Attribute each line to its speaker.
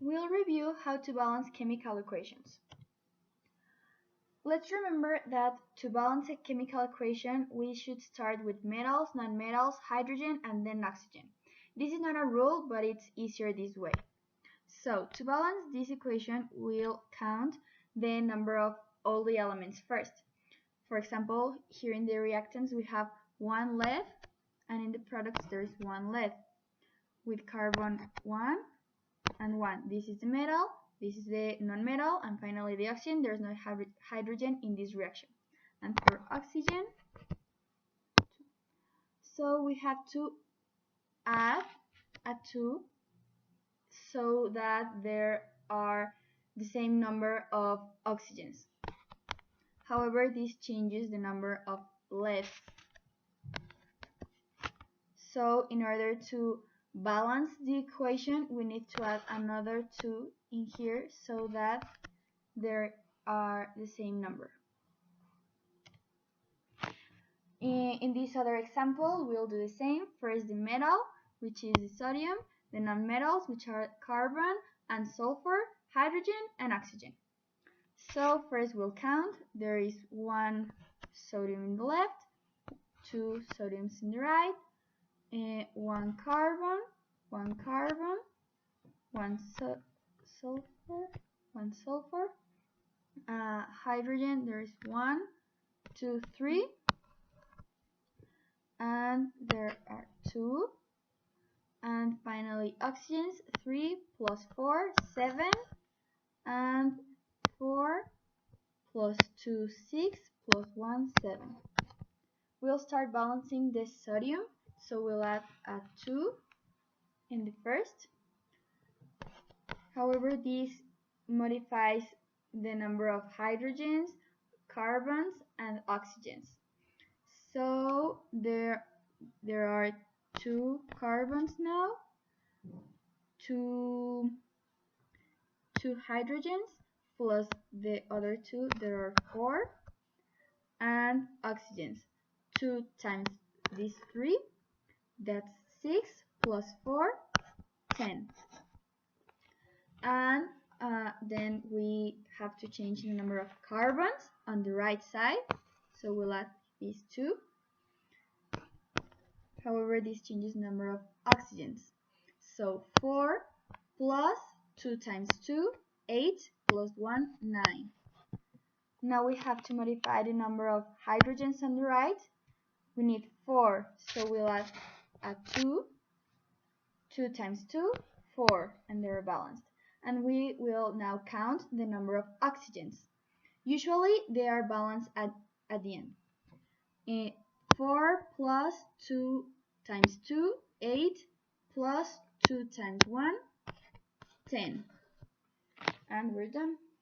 Speaker 1: We'll review how to balance chemical equations. Let's remember that to balance a chemical equation, we should start with metals, nonmetals, hydrogen, and then oxygen. This is not a rule, but it's easier this way. So, to balance this equation, we'll count the number of all the elements first. For example, here in the reactants, we have one lead, and in the products, there's one lead, with carbon 1 and 1. This is the metal, this is the non-metal, and finally the oxygen. There's no hydrogen in this reaction. And for oxygen, so we have to add a 2 so that there are the same number of oxygens. However, this changes the number of leads. So in order to balance the equation, we need to add another 2 in here so that there are the same number. In this other example, we'll do the same. First the metal, which is the sodium, the nonmetals, which are carbon and sulfur, hydrogen and oxygen. So first we'll count. There is 1 sodium in the left, 2 sodiums in the right, 1 carbon, 1 carbon, 1 sulfur, hydrogen, there is 1, 2, 3, and there are 2, and finally oxygens, 3 plus 4, 7, and 4 plus 2, 6, plus 1, 7. We'll start balancing the sodium, so we'll add a 2 in the first. However, this modifies the number of hydrogens, carbons, and oxygens. So there are 2 carbons now, 2 hydrogens, plus the other 2, there are 4, and oxygens. 2 times these 3, that's 6, plus 4, 10. And then we have to change the number of carbons on the right side, so we'll add these 2. However, this changes the number of oxygens. So 4 plus 2 times 2, 8, plus 1, 9. Now we have to modify the number of hydrogens on the right. We need 4, so we'll add a 2. 2 times 2, 4, and they're balanced. And we will now count the number of oxygens. Usually they are balanced at the end. 4 plus 2 times 2, 8, plus 2 times 1, 10. And we're done.